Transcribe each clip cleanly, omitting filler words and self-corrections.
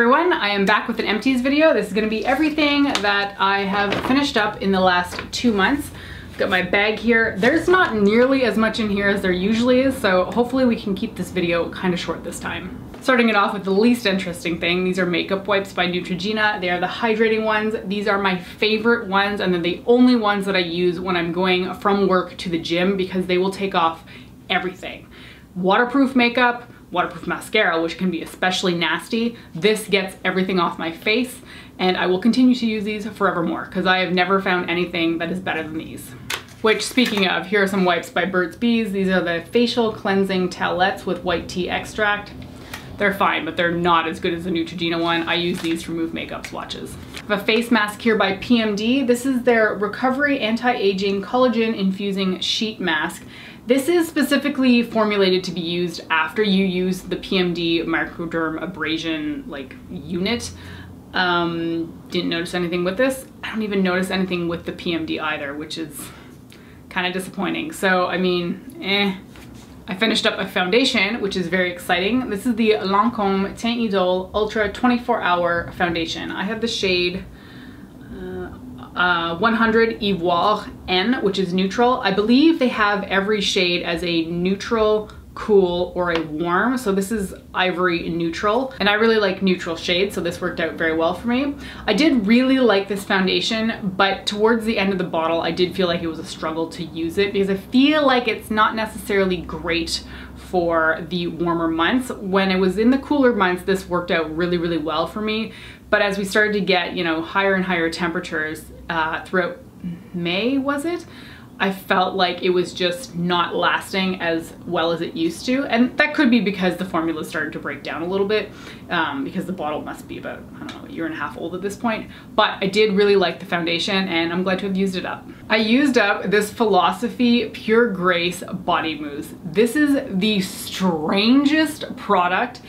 everyone, I am back with an Empties video. This is going to be everything that I have finished up in the last 2 months. I've got my bag here. There's not nearly as much in here as there usually is, so hopefully we can keep this video kind of short this time. Starting it off with the least interesting thing, these are makeup wipes by Neutrogena. They are the hydrating ones. These are my favorite ones, and they're the only ones that I use when I'm going from work to the gym because they will take off everything. Waterproof makeup, waterproof mascara, which can be especially nasty. This gets everything off my face, and I will continue to use these forevermore because I have never found anything that is better than these. Which, speaking of, here are some wipes by Burt's Bees. These are the facial cleansing towelettes with white tea extract. They're fine, but they're not as good as the Neutrogena one. I use these to remove makeup swatches. I have a face mask here by PMD. This is their Recovery Anti-Aging Collagen Infusing Sheet Mask. This is specifically formulated to be used after you use the PMD microderm abrasion unit. Didn't notice anything with this. I don't even notice anything with the PMD either, which is kind of disappointing. So, I mean, I finished up a foundation, which is very exciting. This is the Lancome Teint Idole Ultra 24-Hour Foundation. I have the shade 100 Ivoire N, which is neutral. I believe they have every shade as a neutral, cool, or a warm. So this is Ivory Neutral, and I really like neutral shades, so this worked out very well for me. I did really like this foundation, but towards the end of the bottle, I did feel like it was a struggle to use it because I feel like it's not necessarily great for the warmer months. When it was in the cooler months, this worked out really, really well for me. But as we started to get, you know, higher and higher temperatures throughout May, was it? I felt like it was just not lasting as well as it used to. And that could be because the formula started to break down a little bit because the bottle must be about, I don't know, a year and a half old at this point. But I did really like the foundation and I'm glad to have used it up. I used up this Philosophy Pure Grace Body Mousse. This is the strangest product.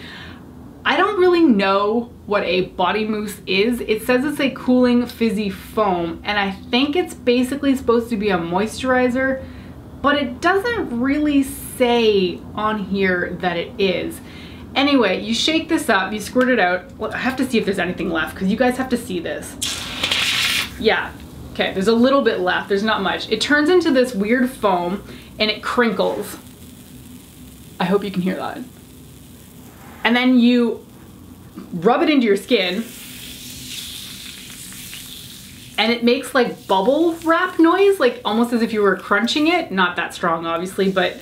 I don't really know what a body mousse is. It says it's a cooling fizzy foam, and I think it's basically supposed to be a moisturizer, but it doesn't really say on here that it is. Anyway, you shake this up, you squirt it out. Well, I have to see if there's anything left because you guys have to see this. Yeah, okay, there's a little bit left, there's not much. It turns into this weird foam and it crinkles. I hope you can hear that. And then you rub it into your skin and it makes like bubble wrap noise, like almost as if you were crunching it. Not that strong, obviously, but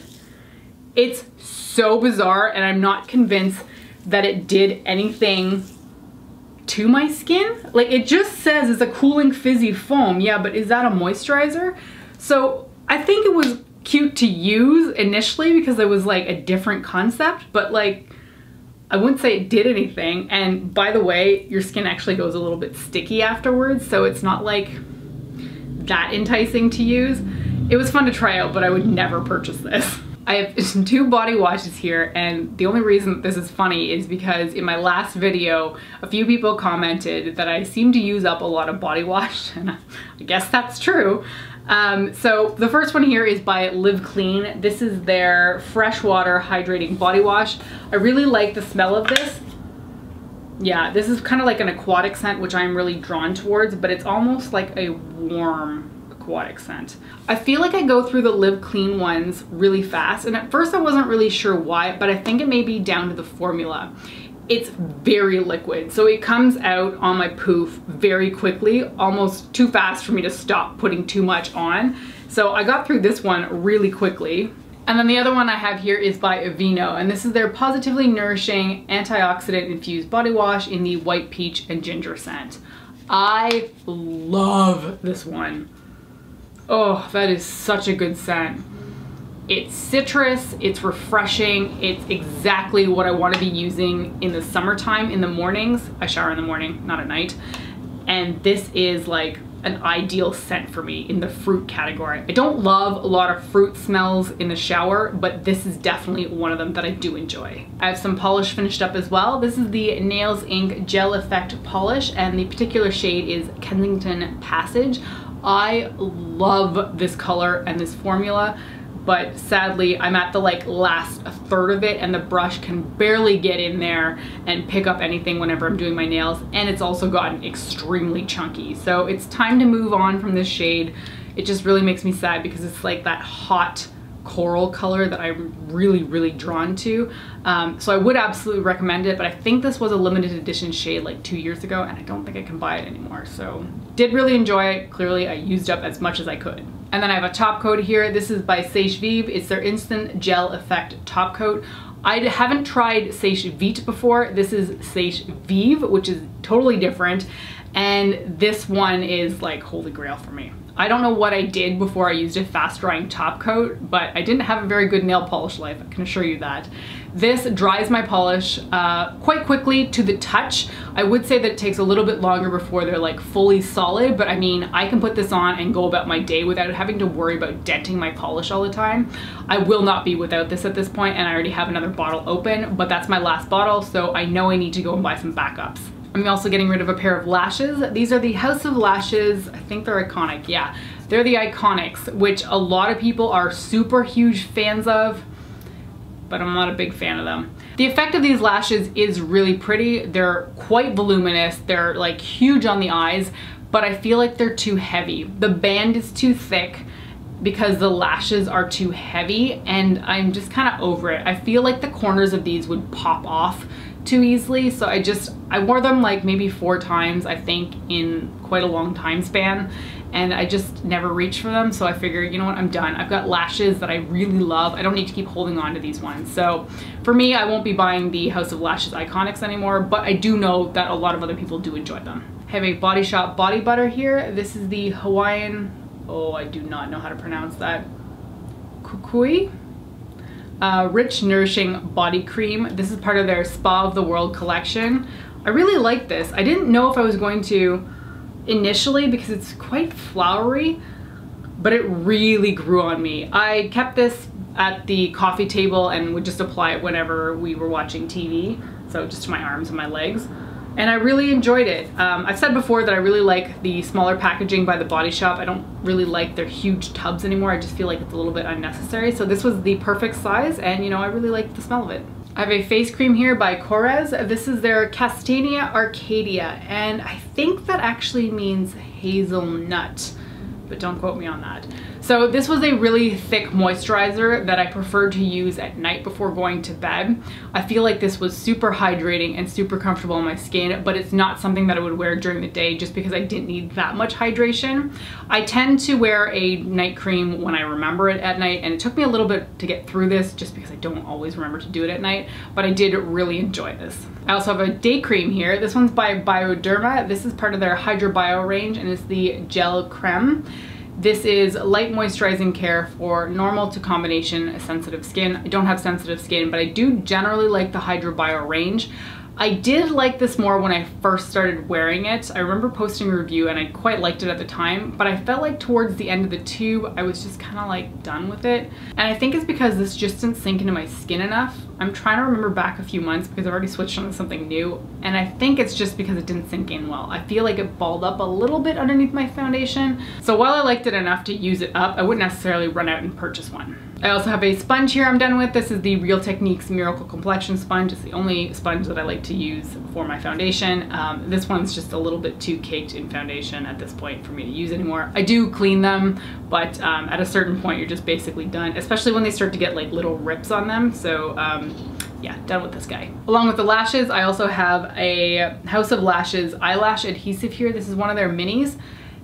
it's so bizarre and I'm not convinced that it did anything to my skin. Like, it just says it's a cooling fizzy foam. Yeah, but is that a moisturizer? So I think it was cute to use initially because it was like a different concept, but like, I wouldn't say it did anything. And by the way, your skin actually goes a little bit sticky afterwards, so it's not like that enticing to use. It was fun to try out, but I would never purchase this. I have 2 body washes here, and the only reason that this is funny is because in my last video, a few people commented that I seem to use up a lot of body wash, and I guess that's true. So the first one here is by Live Clean. This is their freshwater hydrating body wash. I really like the smell of this. Yeah, this is kind of like an aquatic scent, which I'm really drawn towards, but it's almost like a warm aquatic scent. I feel like I go through the Live Clean ones really fast, and at first I wasn't really sure why, but I think it may be down to the formula. It's very liquid, so it comes out on my poof very quickly, almost too fast for me to stop putting too much on. So I got through this one really quickly. And then the other one I have here is by Aveeno, and this is their Positively Nourishing Antioxidant Infused Body Wash in the White Peach and Ginger scent. I love this one. Oh, that is such a good scent. It's citrus, it's refreshing, it's exactly what I want to be using in the summertime in the mornings. I shower in the morning, not at night. And this is like an ideal scent for me in the fruit category. I don't love a lot of fruit smells in the shower, but this is definitely one of them that I do enjoy. I have some polish finished up as well. This is the Nails Inc Gel Effect Polish, and the particular shade is Kensington Passage. I love this color and this formula. but sadly I'm at the like last third of it and the brush can barely get in there and pick up anything whenever I'm doing my nails, and it's also gotten extremely chunky. So it's time to move on from this shade. It just really makes me sad because it's like that hot coral color that I'm really drawn to. So I would absolutely recommend it, but I think this was a limited edition shade like 2 years ago and I don't think I can buy it anymore. So did really enjoy it. Clearly I used up as much as I could. And then I have a top coat here. This is by Sèche Vive. It's their Instant Gel Effect top coat. I haven't tried Sèche Vite before. This is Sèche Vive, which is totally different. And this one is like holy grail for me. I don't know what I did before I used a fast drying top coat, but I didn't have a very good nail polish life, I can assure you that. This dries my polish quite quickly to the touch. I would say that it takes a little bit longer before they're like fully solid, but I mean, I can put this on and go about my day without having to worry about denting my polish all the time. I will not be without this at this point, and I already have another bottle open, but that's my last bottle, so I know I need to go and buy some backups. I'm also getting rid of a pair of lashes. These are the House of Lashes. I think they're iconic. Yeah, they're the Iconics, which a lot of people are super huge fans of, but I'm not a big fan of them. The effect of these lashes is really pretty. They're quite voluminous. They're like huge on the eyes, but I feel like they're too heavy. The band is too thick because the lashes are too heavy, and I'm just kind of over it. I feel like the corners of these would pop off too easily, so I wore them like maybe 4 times I think in quite a long time span, and I just never reached for them. So I figured, you know what, I'm done. I've got lashes that I really love. I don't need to keep holding on to these ones. So for me, I won't be buying the House of Lashes Iconics anymore, but I do know that a lot of other people do enjoy them. I have a Body Shop body butter here. This is the Hawaiian, oh, I do not know how to pronounce that, Kukui? Rich Nourishing Body Cream. This is part of their Spa of the World collection. I really like this. I didn't know if I was going to initially because it's quite flowery, but it really grew on me. I kept this at the coffee table and would just apply it whenever we were watching TV, so just to my arms and my legs. And I really enjoyed it. I've said before that I really like the smaller packaging by the Body Shop. I don't really like their huge tubs anymore. I just feel like it's a little bit unnecessary. So this was the perfect size, and you know, I really like the smell of it. I have a face cream here by Korres. This is their Castania Arcadia, and I think that actually means hazelnut, but don't quote me on that. So this was a really thick moisturizer that I preferred to use at night before going to bed. I feel like this was super hydrating and super comfortable on my skin, but it's not something that I would wear during the day just because I didn't need that much hydration. I tend to wear a night cream when I remember it at night, and it took me a little bit to get through this just because I don't always remember to do it at night, but I did really enjoy this. I also have a day cream here. This one's by Bioderma. This is part of their Hydra Bio range, and it's the Gel Creme. This is light moisturizing care for normal to combination sensitive skin. I don't have sensitive skin, but I do generally like the Hydra Bio range. I did like this more when I first started wearing it. I remember posting a review and I quite liked it at the time, but I felt like towards the end of the tube, I was just kind of like done with it. And I think it's because this just didn't sink into my skin enough. I'm trying to remember back a few months because I've already switched on to something new, and I think it's just because it didn't sink in well. I feel like it balled up a little bit underneath my foundation. So while I liked it enough to use it up, I wouldn't necessarily run out and purchase one. I also have a sponge here I'm done with. This is the Real Techniques Miracle Complexion Sponge. It's the only sponge that I like to use for my foundation. This one's just a little bit too caked in foundation at this point for me to use anymore. I do clean them, but at a certain point you're just basically done, especially when they start to get like little rips on them. So yeah, done with this guy. Along with the lashes, I also have a House of Lashes eyelash adhesive here. This is one of their minis.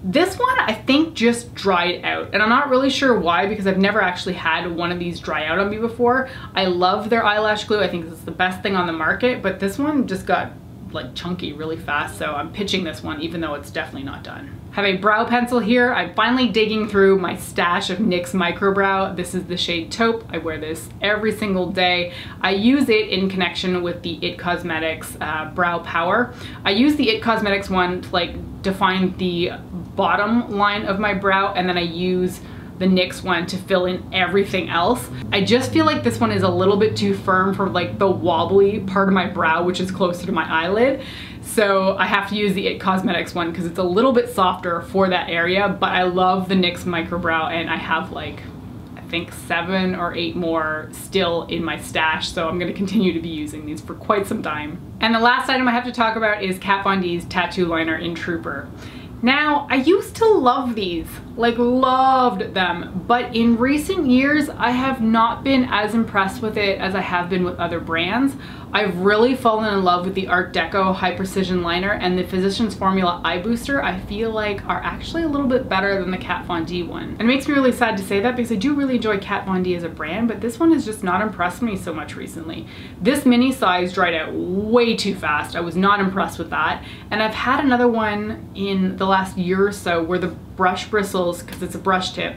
This one I think just dried out, and I'm not really sure why because I've never actually had one of these dry out on me before. I love their eyelash glue. I think it's the best thing on the market, but this one just got like chunky really fast, so I'm pitching this one even though it's definitely not done. I have a brow pencil here. I'm finally digging through my stash of NYX Micro Brow. This is the shade Taupe. I wear this every single day. I use it in connection with the IT Cosmetics Brow Power. I use the IT Cosmetics one to like define the bottom line of my brow, and then I use the NYX one to fill in everything else. I just feel like this one is a little bit too firm for like the wobbly part of my brow, which is closer to my eyelid. So I have to use the IT Cosmetics one because it's a little bit softer for that area, but I love the NYX Micro Brow, and I have like, I think 7 or 8 more still in my stash, so I'm gonna continue to be using these for quite some time. And the last item I have to talk about is Kat Von D's tattoo liner in Trooper. Now, I used to love these, like loved them, but in recent years, I have not been as impressed with it as I have been with other brands. I've really fallen in love with the Art Deco High Precision Liner, and the Physicians Formula Eye Booster I feel like are actually a little bit better than the Kat Von D one. And it makes me really sad to say that because I do really enjoy Kat Von D as a brand, but this one has just not impressed me so much recently. This mini size dried out way too fast. I was not impressed with that. And I've had another one in the last year or so where the brush bristles, because it's a brush tip,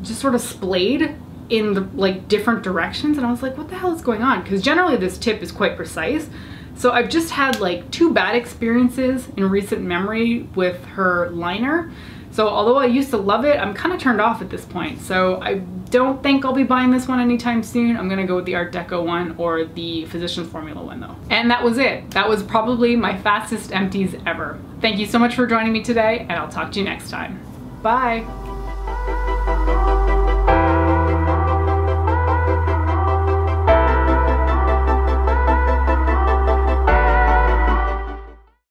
just sort of splayed in the like different directions, and I was like, what the hell is going on? Because generally this tip is quite precise. So I've just had like 2 bad experiences in recent memory with her liner. So although I used to love it, I'm kind of turned off at this point. So I don't think I'll be buying this one anytime soon. I'm gonna go with the Art Deco one or the Physicians Formula one though. And that was it. That was probably my fastest empties ever. Thank you so much for joining me today, and I'll talk to you next time. Bye.